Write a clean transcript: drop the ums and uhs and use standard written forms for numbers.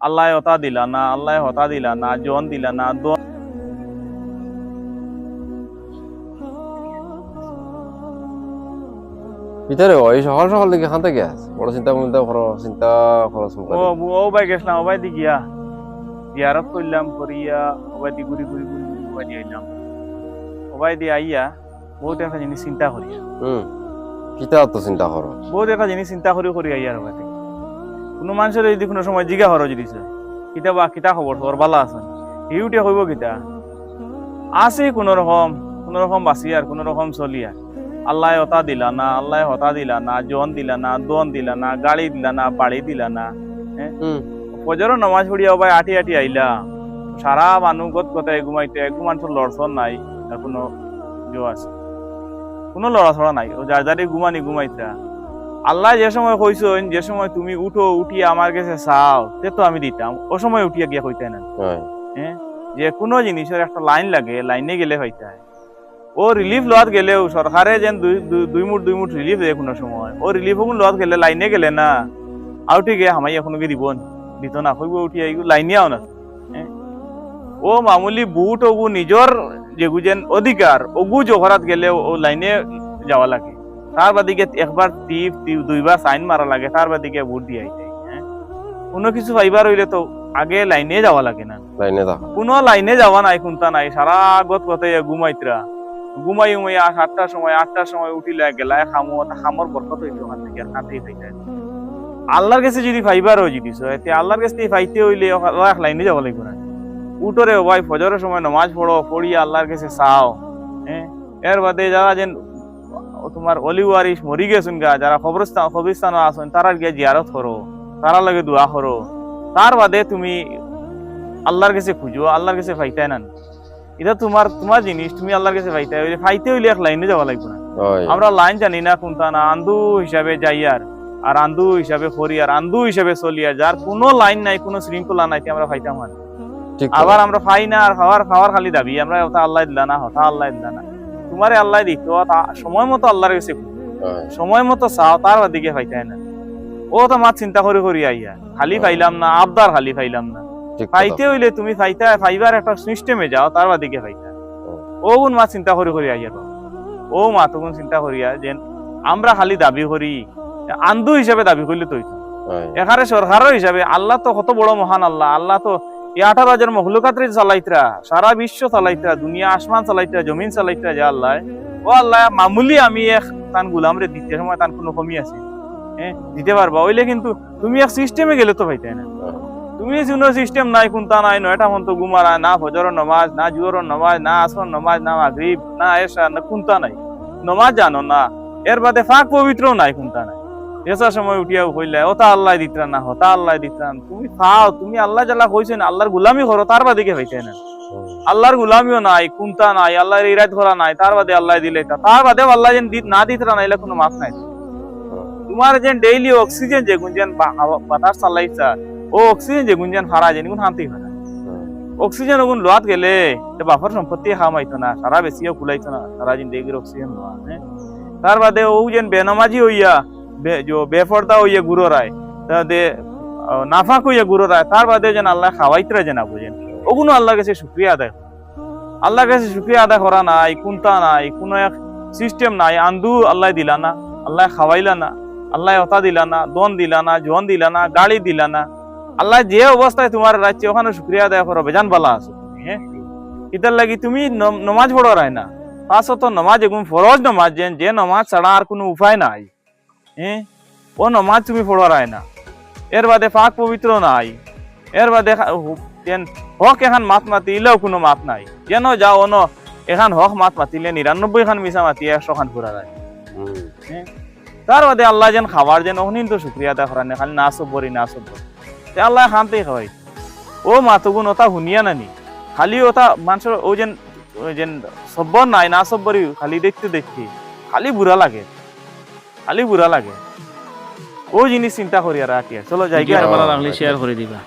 আল্লাহ হতা দিলা না, আল্লাহ হতা দিলা না, জন দিলা না, ভিতরে ওই সকাল সকাল দিকে খান থেকে বড় চিন্তা খরচ ও ভাই গেছিলাম, ও ভাই দি গিয়া জিয়ারত করলাম, করিয়া ও ভাই দি ঘুরি ঘুরি ঘুরি ঘুরি ও ভাই দি আইলাম। ও ভাই দি আইয়া বহুত একটা জিনিস চিন্তা করি, কিতা তো চিন্তা করো, বহুত একটা জিনিস চিন্তা করি করি আইয়া ও ভাই কোনো মানুষের যদি কোনো সময় জিগা হরো জিনিস কিতা বা কিতা খবর তোর বালা আছে ইউটে হইব কিতা আছে কোন রকম বাঁচি আর কোন রকম চলি আর আল্লাহ হতা দিলা না, আল্লাহ হতা দিলা না, জন দিলা না, দন দিলা না, গাড়ি দিলা না, বাড়ি দিলা না। ফজরের নামাজ পড়িয়া ভাই আটি আটি আইলা সারা মানুষ গত কথায় ঘুমাইতে একটু মানুষের লড়ছর নাই, কোনো জো আছে কোনো লড়াছড়া নাই, ও যার যারে ঘুমাইতা আল্লাহ যে সময় কইছেন যে সময় তুমি উঠো উঠিয়া আমার কাছে চাও সে তো আমি দিতাম, ও সময় উঠিয়া গিয়া কইতে না। যে কোনো জিনিসের একটা লাইন লাগে, লাইনে গেলে হইতে হয়। ও রিলিফ লওয়াত গেলেও সরকারে যেন দুই মুঠ রিলিফ দেয় কোনো সময়, ও রিলিফ লওয়াত গেলে লাইনে গেলে না আউটি গিয়ে হামাই এখনো দিত না, কইব উঠিয়া লাইনিয়াও না। ও মামুলি বুট ওগু নিজর যেগু যেন অধিকার ওগু জহরাত গেলে ও লাইনে যাওয়া লাগে, তার বাদিকে একবার টিপ দুইবার সাইন মারা লাগে, তার বাদিকে ভোট দিয়ে যায়। কোনো কিছু পাইবার হইলে তো আগে লাইনে যাওয়া লাগে না, কোনো লাইনে যাওয়া নাই, কোনটা নাই, সারা আগত কথাই ঘুমাইতরা ঘুমাই আটটার সময় উঠিলে গেলা খামর বরকত হইতো খাতেই খাইতে। আল্লাহর কাছে যদি ফাইবার হয়ে জিনিস হয় আল্লাহর কাছে ফাইতে হইলে এক লাইনে যাওয়া লাগবে না। উঠরে ভাই ফজরের সময় নামাজ পড়ো, পড়িয়া আল্লাহর কাছে চাও। এর বাদে যারা যেন তোমার অলিওয়ারিস মরি গেছেন গা, যারা কবরস্থান আছেন তারা গিয়ে জিয়ারত করো, তারা লাগে দোয়া করো। তার বাদে তুমি আল্লাহর কাছে খুঁজো, আল্লাহর কাছে ফাইতাই না, এটা তোমার জিনিস, তুমি আল্লাহর কাছে ফাইতে হইলে এক লাইনে যাওয়া লাগবে না। আমরা লাইন জানি না কোনটা না, আন্দু হিসাবে যাইয়ার আর আন্দু হিসাবে করিয়ার আন্দু হিসাবে চলিয়ার, যার কোনো লাইন নাই, কোনো শৃঙ্খলা নাই, আমরা ফাইতাম না। আবার আমরা ফাই না আর খাওয়ার খালি দাবি আমরা হতা আল্লাহ দিলা না, হতা আল্লাহ দিলা না, তোমারে আল্লাহ দিত সময় মতো আল্লাহর কাছে সময় মতো চাও, তার দিকে ফাইতাই না। ও তো মাছ চিন্তা করি আইয়া খালি ফাইলাম না, আবদার খালি ফাইলাম না, ফাইতে হইলে তুমি ফাইবার একটা সিস্টেমে যাও, তার দিকে ফাইতা। ও গুণ মাছ চিন্তা করি আইয়া ও মা তখন চিন্তা করিয়া যে আমরা খালি দাবি করি আন্দু হিসাবে দাবি করলে তো এখানে সরকারের হিসাবে আল্লাহ তো কত বড় মহান আল্লাহ, আল্লাহ তো 18,000 মখলুকাতরে চালাইতরা, সারা বিশ্ব চালাইতরা, দুনিয়া আসমান চালাইতরা, জমিন চালাইতরা, যে আল্লাহ ও আল্লাহ মামুলি আমি এক তান গুলাম রে দিতে সময় তান কোনো কমি আছে দিতে পারবা, ওইলে কিন্তু তুমি এক সিস্টেমে গেলে তো ভাইতাই না। তুমি কোনো সিস্টেম নাই, কোনটা নাই, 9টা মন্ত ঘুমারা না, ফজরের নামাজ না, জোহরের নামাজ না, আসর নামাজ না, মাগরিব না, এশা না, কোনটা নাই, নামাজ জানো না, এর বাদে ফাঁক পবিত্র নাই, কোনটা নাই। এসার সময় উঠিয়া হইলে ওটা আল্লাহ দিতরা না, হতা আল্লাহ দিতরান, তুমি খাও, তুমি আল্লাহ জ্বালা কইছেন আল্লাহর গুলামি করো, তার বাদিকে হইতাই না। আল্লাহর গুলামিও নাই, কোনটা নাই, আল্লাহর ইরাদ করা নাই, তার বাদে আল্লাহ দিলে তার বাদে আল্লাহ যেন না দিতরা নাইলে কোনো মাপ নাই। তোমার যেন ডেইলি অক্সিজেন যে গুঞ্জন বাতাস চালাইছা, ও অক্সিজেন যে গুঞ্জন হারা যেন কোন শান্তি হয় না। অক্সিজেন ওগুন লোয়াত গেলে বাপর সম্পত্তি খামাইতো না, সারা বেশিও খুলাইতো না, সারা জিন্দগির অক্সিজেন লোয়া। তার বাদে ও যেন বেনমাজি হইয়া বেফর্দা হইয়া গুরো রায়, নাফাক হইয়া গুরো রায়, তার বাদে যেন আল্লাহ খাওয়াইতরা যেন বুঝেন, ওগুলো আল্লাহর কাছে শুকরিয়া আদায়, আল্লাহর কাছে শুকরিয়া আদায় করা নাই, কোনটা নাই, কোনো এক সিস্টেম নাই, আন্দু আল্লাহ দিলা না, আল্লাহ খাওয়াইলা না, আল্লাহ হতা দিলা না, দন দিলা না, জন দিলা না, গাড়ি দিলা না, আল্লাহ যে অবস্থায় তোমার রাখছে ওখানে শুকরিয়া আদায় করো, বেজান বালা আছো তুমি। ইতার লাগি তুমি নমাজ পড়ো রায় না, পাঁচত নমাজ এগুন ফরজ নমাজ, যে নমাজ ছাড়া আর কোনো উপায় নাই, ও নমাজ তুমি পড়ো রায় না। এর বাদে পাক পবিত্র নাই, এর বাদে হক এখান মাত মাতিলেও কোনো মাত নাই, যেন যাও অন এখান হক মাত মাতিলে 99 খান মিশা মাতি 100 খান পুরা যায়। তার বাদে আল্লাহ যেন খাবার যেন অহনিন তো শুক্রিয়া আদায় করা নেই, খালি না সব্বরি আল্লাহ খানতে খাওয়াই। ও মাতগুন ওটা শুনিয়া নানি, খালি ওটা মানুষের ও যেন সব্বর নাই, না সব্বরি খালি দেখতে খালি বুড়া লাগে, খালি বুড়া লাগে। ও জিনিস চিন্তা করি আর চলো যাই, ভালো লাগলে শেয়ার করে দিবা।